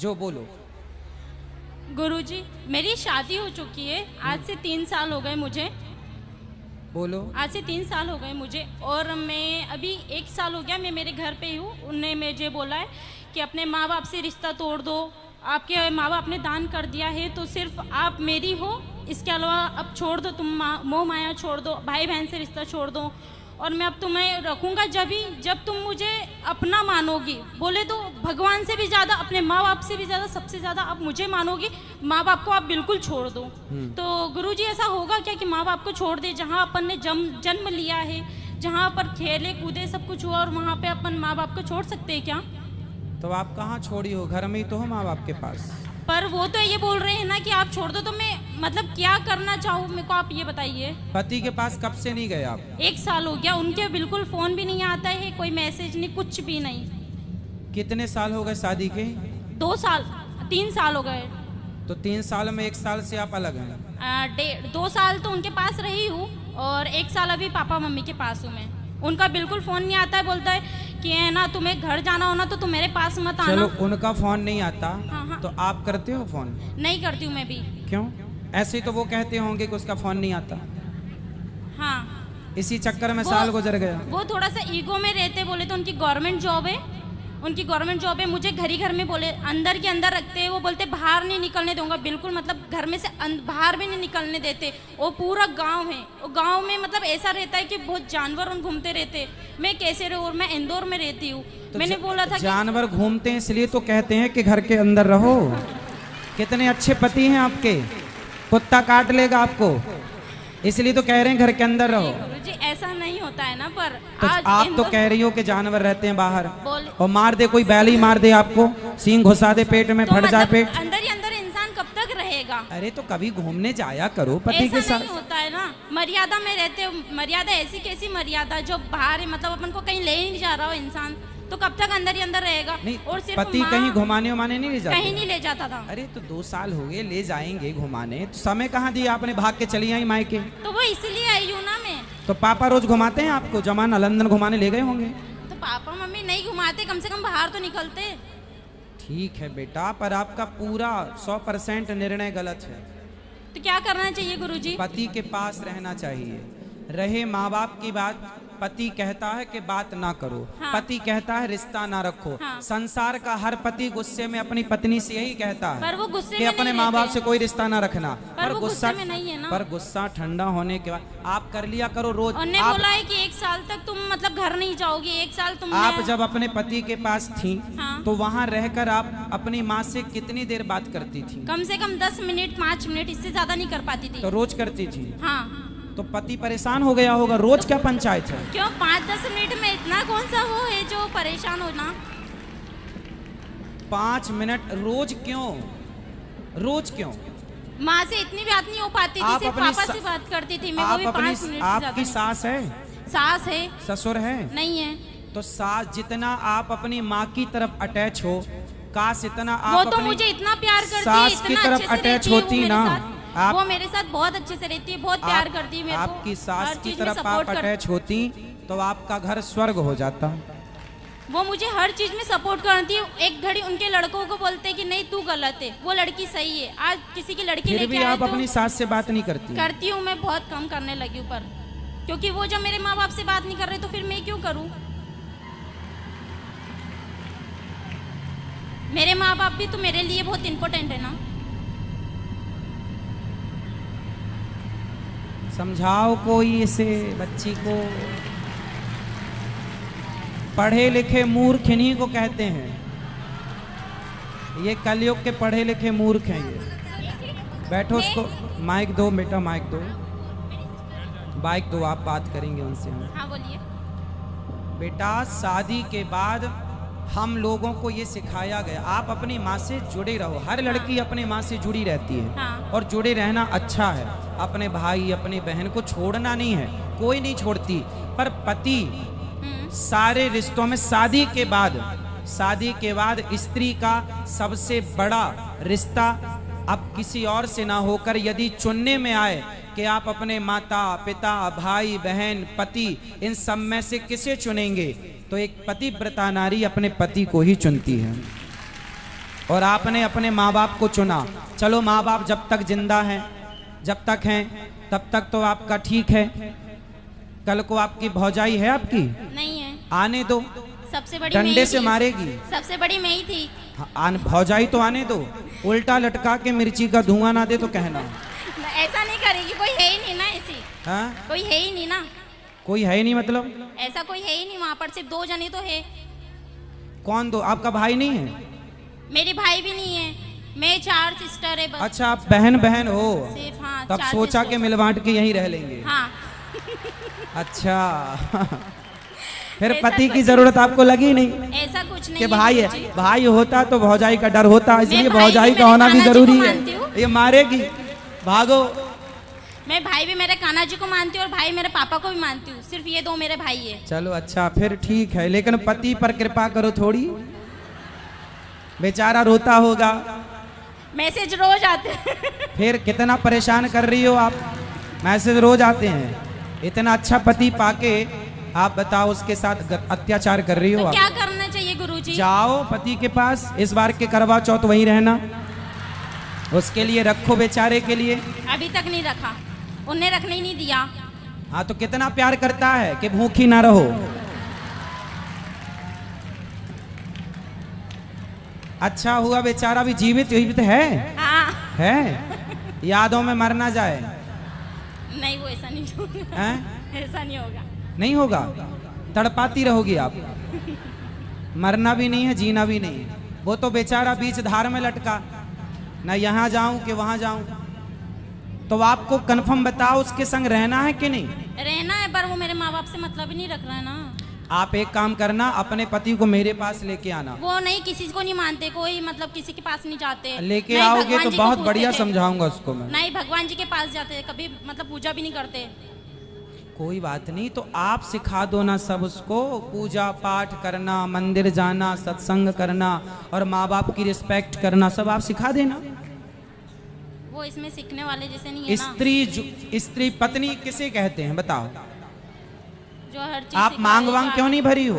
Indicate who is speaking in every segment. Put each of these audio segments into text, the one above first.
Speaker 1: जो बोलो।
Speaker 2: गुरुजी, मेरी शादी हो चुकी है। आज से 3 साल हो गए मुझे।
Speaker 1: बोलो।
Speaker 2: आज से 3 साल हो गए मुझे, और मैं अभी 1 साल हो गया मैं मेरे घर पे ही हूँ। उनने मुझे बोला है कि अपने माँ बाप से रिश्ता तोड़ दो। आपके माँ बाप ने दान कर दिया है तो सिर्फ आप मेरी हो, इसके अलावा अब छोड़ दो, तुम मोह माया छोड़ दो, भाई बहन से रिश्ता छोड़ दो, और मैं अब तुम्हें रखूँगा जब तुम मुझे अपना मानोगी। बोले तो भगवान से भी ज़्यादा, अपने माँ बाप से भी ज़्यादा, सबसे ज़्यादा आप मुझे मानोगी। माँ बाप को आप बिल्कुल छोड़ दो। तो गुरुजी, ऐसा होगा क्या कि माँ बाप को छोड़ दे? जहाँ अपन ने जन्म लिया है, जहाँ पर खेले कूदे सब कुछ हुआ, और वहाँ पे अपन माँ बाप को छोड़ सकते हैं क्या?
Speaker 1: तो आप कहाँ छोड़ी हो? घर में ही तो हो माँ बाप के पास।
Speaker 2: पर वो तो ये बोल रहे हैं ना कि आप छोड़ दो, तो मैं मतलब क्या करना चाहूँ, मेरे को आप ये बताइए।
Speaker 1: पति के पास कब से नहीं गए आप?
Speaker 2: 1 साल हो गया, उनके बिल्कुल फोन भी नहीं आता है, कोई मैसेज नहीं, कुछ भी नहीं।
Speaker 1: कितने साल हो गए शादी के?
Speaker 2: 2 साल 3 साल हो गए।
Speaker 1: तो 3 साल में 1 साल से आप अलग हैं।
Speaker 2: 2 साल तो उनके पास रही हूँ, और 1 साल अभी पापा मम्मी के पास हूँ मैं। उनका बिल्कुल फोन नहीं आता है, बोलता है कि है ना, तुम्हें घर जाना हो ना तो तुम मेरे पास मत आना।
Speaker 1: चलो, उनका फोन नहीं आता।
Speaker 2: हाँ।
Speaker 1: तो आप करते हो फोन?
Speaker 2: नहीं करती हूँ मैं भी।
Speaker 1: क्यों? ऐसे ही तो वो कहते होंगे कि उसका फोन नहीं आता।
Speaker 2: हाँ,
Speaker 1: इसी चक्कर में साल गुजर गया।
Speaker 2: वो थोड़ा सा ईगो में रहते। बोले तो उनकी गवर्नमेंट जॉब है, उनकी गवर्नमेंट जॉब है। मुझे घर ही घर में बोले, अंदर के अंदर रखते हैं। वो बोलते बाहर नहीं निकलने दूंगा, बिल्कुल मतलब घर में से बाहर भी नहीं निकलने देते। वो पूरा गांव है, वो गांव में मतलब ऐसा रहता है कि बहुत जानवर उन घूमते रहते। मैं कैसे रहूँ? मैं इंदौर में रहती हूँ।
Speaker 1: तो
Speaker 2: मैंने बोला था
Speaker 1: जानवर घूमते हैं इसलिए तो कहते हैं कि घर के अंदर रहो। कितने अच्छे पति हैं आपके, कुत्ता काट लेगा आपको, इसलिए तो कह रहे हैं घर के अंदर रहो।
Speaker 2: गुरुजी, ऐसा नहीं होता है ना। पर
Speaker 1: तो
Speaker 2: आज
Speaker 1: आप तो कह रही हो कि जानवर रहते हैं बाहर,
Speaker 2: बोल
Speaker 1: और मार दे, कोई बैल ही मार दे आपको, सींग घुसा दे पेट में,
Speaker 2: तो
Speaker 1: फट जाए
Speaker 2: मतलब
Speaker 1: पेट।
Speaker 2: अंदर ही अंदर इंसान कब तक रहेगा?
Speaker 1: अरे तो कभी घूमने जाया करो पति के
Speaker 2: ऐसा
Speaker 1: साथ।
Speaker 2: नहीं होता है ना, मर्यादा में रहते। मर्यादा ऐसी कैसी मर्यादा जो बाहर है, मतलब अपन को कहीं ले ही नहीं जा रहा हो इंसान, तो कब तक अंदर ही अंदर रहेगा?
Speaker 1: नहीं,
Speaker 2: और सिर्फ
Speaker 1: पति कहीं घुमाने उमाने नहीं ले जाते?
Speaker 2: कहीं नहीं ले जाता था।
Speaker 1: अरे तो 2 साल हो गए, ले जाएंगे घुमाने, तो समय कहाँ दिया आपने? भाग के चली आई मायके।
Speaker 2: तो वो इसलिए आई हूँ ना मैं।
Speaker 1: तो पापा रोज घुमाते हैं आपको? जमाना लंदन घुमाने ले गए होंगे।
Speaker 2: तो पापा मम्मी नहीं घुमाते, कम से कम बाहर तो निकलते।
Speaker 1: ठीक है बेटा, पर आपका पूरा 100% निर्णय गलत है।
Speaker 2: तो क्या करना चाहिए गुरुजी?
Speaker 1: पति के पास रहना चाहिए। रहे माँ बाप की बात, पति कहता है कि बात ना करो।
Speaker 2: हाँ।
Speaker 1: पति कहता है रिश्ता ना रखो।
Speaker 2: हाँ।
Speaker 1: संसार का हर पति गुस्से में अपनी पत्नी से यही कहता है,
Speaker 2: पर वो गुस्से
Speaker 1: कि
Speaker 2: में
Speaker 1: अपने
Speaker 2: नहीं
Speaker 1: माँ बाप
Speaker 2: रहते।
Speaker 1: से कोई रिश्ता ना रखना।
Speaker 2: पर वो गुस्से में नहीं है ना।
Speaker 1: पर गुस्सा ठंडा होने के बाद आप कर लिया करो रोज।
Speaker 2: उन्होंने
Speaker 1: आप,
Speaker 2: बोला है कि 1 साल तक तुम मतलब घर नहीं जाओगी। 1 साल तुम
Speaker 1: आप जब अपने पति के पास थी,
Speaker 2: हाँ।
Speaker 1: तो वहाँ रहकर आप अपनी माँ से कितनी देर बात करती थी?
Speaker 2: कम से कम 10 मिनट 5 मिनट, इससे ज्यादा नहीं कर पाती थी।
Speaker 1: तो रोज करती थी।
Speaker 2: हाँ।
Speaker 1: तो पति परेशान हो गया होगा। रोज क्या पंचायत है?
Speaker 2: क्यों 5-10 मिनट में इतना कौन सा वो है जो परेशान होना?
Speaker 1: 5 मिनट रोज क्यों? रोज क्यों?
Speaker 2: माँ से इतनी बात नहीं हो पाती थी,
Speaker 1: आप
Speaker 2: सिर्फ
Speaker 1: अपनी
Speaker 2: पापा से बात करती थी मैं, वो भी 5 मिनट से ज्यादा
Speaker 1: आपकी
Speaker 2: नहीं।
Speaker 1: सास है?
Speaker 2: सास है?
Speaker 1: ससुर है?
Speaker 2: नहीं है।
Speaker 1: तो सास जितना आप अपनी माँ की तरफ अटैच हो, काश इतना
Speaker 2: वो
Speaker 1: आप
Speaker 2: तो
Speaker 1: अपनी
Speaker 2: मुझे इतना प्यार करती है,
Speaker 1: सास की
Speaker 2: इतना
Speaker 1: तरफ
Speaker 2: अच्छे से
Speaker 1: अटैच
Speaker 2: रहती है
Speaker 1: होती
Speaker 2: वो मेरे
Speaker 1: ना।
Speaker 2: साथ।
Speaker 1: आप,
Speaker 2: वो मेरे साथ बहुत अच्छे से रहती है, बहुत प्यार करती है मेरे को।
Speaker 1: आपकी सास
Speaker 2: हर
Speaker 1: की
Speaker 2: चीज में
Speaker 1: तरफ
Speaker 2: सपोर्ट
Speaker 1: आप अटैच होती तो आपका घर स्वर्ग हो जाता।
Speaker 2: वो मुझे हर चीज में सपोर्ट करती है। एक घड़ी उनके लड़कों को बोलते हैं कि नहीं तू गलत है, वो लड़की सही है। आज किसी की लड़की
Speaker 1: फिर
Speaker 2: लेके
Speaker 1: भी
Speaker 2: आए
Speaker 1: आप
Speaker 2: तो
Speaker 1: अपनी सास से बात नहीं करती?
Speaker 2: करती हूँ मैं, बहुत कम करने लगी हूँ। पर क्योंकि वो जब मेरे माँ बाप से बात नहीं कर रहे तो फिर मैं क्यों करूँ? मेरे माँ बाप भी तो मेरे लिए बहुत इम्पोर्टेंट है ना।
Speaker 1: समझाओ कोई इसे बच्ची को। पढ़े लिखे मूर्ख इन्हीं को कहते हैं। ये कलयुग के पढ़े लिखे मूर्ख हैं ये। बैठो, उसको माइक दो बेटा, माइक दो, माइक दो, आप बात करेंगे उनसे हम।
Speaker 2: हाँ बोलिए।
Speaker 1: बेटा, शादी के बाद हम लोगों को ये सिखाया गया, आप अपनी माँ से जुड़े रहो। हर लड़की अपनी माँ से जुड़ी रहती है।
Speaker 2: हाँ।
Speaker 1: और जुड़े रहना अच्छा है। अपने भाई अपनी बहन को छोड़ना नहीं है, कोई नहीं छोड़ती। पर पति सारे रिश्तों में शादी के बाद स्त्री का सबसे बड़ा रिश्ता अब किसी और से ना होकर यदि चुनने में आए कि आप अपने माता पिता भाई बहन पति इन सब में से किसे चुनेंगे, तो एक पतिव्रता नारी अपने पति को ही चुनती है। और आपने अपने माँ बाप को चुना। चलो माँ बाप जब तक जिंदा हैं, जब तक हैं तब तक तो आपका ठीक है। कल को आपकी भौजाई है आपकी,
Speaker 2: नहीं है,
Speaker 1: आने दो,
Speaker 2: सबसे बड़ी मैं
Speaker 1: डंडे
Speaker 2: ही
Speaker 1: से
Speaker 2: थी।
Speaker 1: मारेगी।
Speaker 2: सबसे बड़ी मैं ही थी।
Speaker 1: भौजाई तो आने दो, उल्टा लटका के मिर्ची का धुआं ना दे तो कहना।
Speaker 2: ऐसा नहीं करेगी, कोई है ही नहीं ना ऐसी।
Speaker 1: हाँ,
Speaker 2: कोई है ही नहीं ना,
Speaker 1: कोई है ही नहीं मतलब?
Speaker 2: ऐसा कोई है ही नहीं वहाँ पर, सिर्फ 2 जने तो है।
Speaker 1: कौन दो? आपका भाई नहीं है?
Speaker 2: मेरी भाई भी नहीं है, मैं 4 सिस्टर है बस।
Speaker 1: अच्छा, आप बहन बहन हो,
Speaker 2: सिर्फ हाँ,
Speaker 1: तब
Speaker 2: 4
Speaker 1: सोचा
Speaker 2: सिस्टर।
Speaker 1: कि मिल बांट के यहीं रह लेंगे।
Speaker 2: हाँ।
Speaker 1: अच्छा फिर
Speaker 2: ऐसा
Speaker 1: पति की
Speaker 2: कुछ-
Speaker 1: जरूरत आपको लगी नहीं
Speaker 2: ऐसा कुछ नहीं
Speaker 1: कि
Speaker 2: है
Speaker 1: भाई
Speaker 2: गुरुजी।
Speaker 1: है, भाई होता तो भौजाई का डर होता, इसलिए
Speaker 2: भाई
Speaker 1: भौजाई
Speaker 2: भी
Speaker 1: का
Speaker 2: मेरे
Speaker 1: होना भी
Speaker 2: कान्हा जी को
Speaker 1: जरूरी
Speaker 2: मानती हूँ।
Speaker 1: है। ये मारेगी, भागो।
Speaker 2: मैं भाई भी मेरे कान्हा जी को मानती हूँ और भाई मेरे पापा को भी मानती हूँ, सिर्फ ये 2 मेरे भाई है।
Speaker 1: चलो अच्छा, फिर ठीक है, लेकिन पति पर कृपा करो थोड़ी, बेचारा रोता होगा।
Speaker 2: मैसेज रोज आते हैं।
Speaker 1: फिर कितना परेशान कर रही हो आप, मैसेज रोज आते हैं। इतना अच्छा पति पाके आप बताओ उसके साथ अत्याचार कर रही हो
Speaker 2: तो
Speaker 1: आप।
Speaker 2: क्या करना चाहिए गुरुजी?
Speaker 1: जाओ पति के पास, इस बार के करवा चौथ वहीं रहना, उसके लिए रखो बेचारे के लिए।
Speaker 2: अभी तक नहीं रखा, उन्हें रखने ही नहीं दिया।
Speaker 1: हाँ तो कितना प्यार करता है कि भूखी ना रहो। अच्छा हुआ बेचारा भी जीवित जीवित है,
Speaker 2: हाँ।
Speaker 1: है, यादों में मर ना जाए।
Speaker 2: नहीं, वो ऐसा नहीं होगा।
Speaker 1: हैं?
Speaker 2: ऐसा नहीं होगा।
Speaker 1: नहीं होगा, तड़पाती रहोगी आप। मरना भी नहीं है, जीना भी नहीं है। वो तो बेचारा बीच धार में लटका, ना यहाँ जाऊं कि वहां जाऊं। तो आपको कंफर्म बताओ उसके संग रहना है कि नहीं?
Speaker 2: रहना है, पर वो मेरे माँ बाप से मतलब ही नहीं रख रहा है ना।
Speaker 1: आप एक काम करना, अपने पति को मेरे पास लेके आना।
Speaker 2: वो नहीं, किसी को नहीं मानते, कोई मतलब किसी के पास नहीं जाते।
Speaker 1: लेके
Speaker 2: नहीं,
Speaker 1: आओगे
Speaker 2: भगवान
Speaker 1: तो
Speaker 2: जी को
Speaker 1: बहुत
Speaker 2: पूजते
Speaker 1: बढ़िया
Speaker 2: थे।
Speaker 1: समझाऊंगा उसको मैं।
Speaker 2: नहीं, भगवान जी के पास जाते, कभी मतलब पूजा भी नहीं करते।
Speaker 1: कोई बात नहीं, तो आप सिखा दो ना सब उसको, पूजा पाठ करना, मंदिर जाना, सत्संग करना और माँ बाप की रिस्पेक्ट करना, सब आप सिखा देना।
Speaker 2: वो इसमें सीखने वाले जैसे नहीं है ना।
Speaker 1: स्त्री पत्नी किसे कहते हैं बताओ?
Speaker 2: जो हर चीज
Speaker 1: आप
Speaker 2: सिखा
Speaker 1: मांग
Speaker 2: दे,
Speaker 1: वांग
Speaker 2: जो
Speaker 1: क्यों नहीं भरी हो?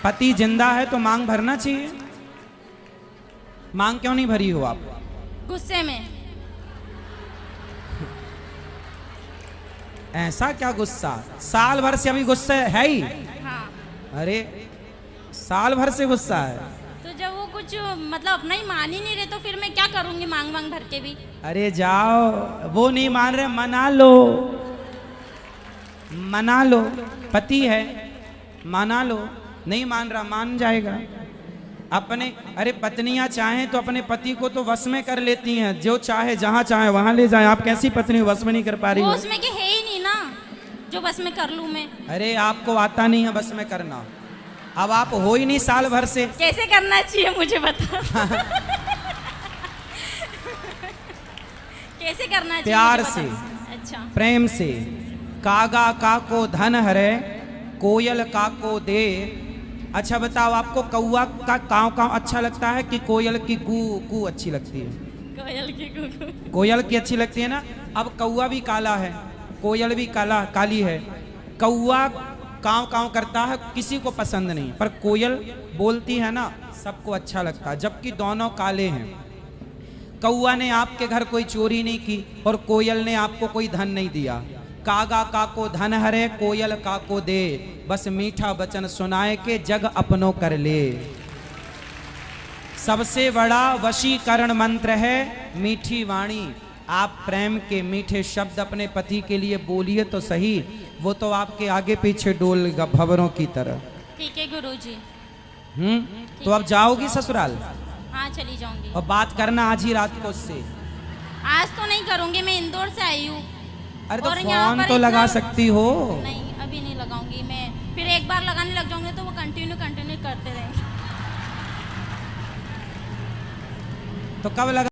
Speaker 1: पति जिंदा है तो मांग भरना चाहिए। मांग क्यों नहीं भरी हो आप?
Speaker 2: गुस्से में।
Speaker 1: ऐसा क्या गुस्सा? साल भर से अभी गुस्सा है ही?
Speaker 2: हाँ।
Speaker 1: अरे साल भर से गुस्सा है?
Speaker 2: तो जब वो कुछ मतलब अपना ही मान ही नहीं रहे तो फिर मैं क्या करूंगी मांग मांग भर के भी?
Speaker 1: अरे जाओ, वो नहीं मान रहे, मना लो, मना लो, पति है, मना लो। नहीं मान रहा, मान जाएगा। अपने अरे पत्नियां चाहें तो अपने पति को तो वश में कर लेती हैं, जो चाहे जहां चाहे वहां ले जाए। आप कैसी पत्नी वश में नहीं कर पा रही
Speaker 2: वो
Speaker 1: हो?
Speaker 2: उसमें के है ही नहीं ना, जो बस में कर लूं मैं।
Speaker 1: अरे आपको आता नहीं है बस में करना, अब आप हो ही नहीं साल भर से।
Speaker 2: कैसे करना चाहिए मुझे बता। कैसे करना चाहिए?
Speaker 1: प्यार
Speaker 2: मुझे
Speaker 1: से,
Speaker 2: बता। अच्छा।
Speaker 1: प्रेम से। कागा काको धन हरे, कोयल काको दे। अच्छा बताओ, आपको कौआ का काव काव अच्छा लगता है कि कोयल की कू कू अच्छी लगती है?
Speaker 2: कोयल की कुकू।
Speaker 1: कोयल की अच्छी लगती है ना। अब कौआ भी काला है, कोयल भी काली है। कौआ काव काव करता है, किसी को पसंद नहीं, पर कोयल बोलती है ना, सबको अच्छा लगता है, जबकि दोनों काले हैं। कौआ ने आपके घर कोई चोरी नहीं की और कोयल ने आपको कोई धन नहीं दिया। कागा काको धन हरे, कोयल काको दे, बस मीठा वचन सुनाए के जग अपनों कर ले। सबसे बड़ा वशीकरण मंत्र है मीठी वाणी। आप प्रेम के मीठे शब्द अपने पति के लिए बोलिए तो सही, वो तो आपके आगे पीछे डोलेगा भंवरों की तरह।
Speaker 2: ठीक है गुरुजी।
Speaker 1: तो अब जाओगी ससुराल?
Speaker 2: हाँ, चली जाऊंगी।
Speaker 1: और बात करना आज ही रात को उससे।
Speaker 2: आज तो नहीं करूंगी, मैं इंदौर से आई हूँ।
Speaker 1: अरे तो
Speaker 2: और यहाँ
Speaker 1: फोन
Speaker 2: पर
Speaker 1: तो लगा
Speaker 2: इतना-
Speaker 1: सकती हो।
Speaker 2: नहीं, अभी नहीं लगाऊंगी मैं, फिर एक बार लगाने लग जाऊंगी तो वो कंटिन्यू करते रहेंगे।
Speaker 1: तो कब लगा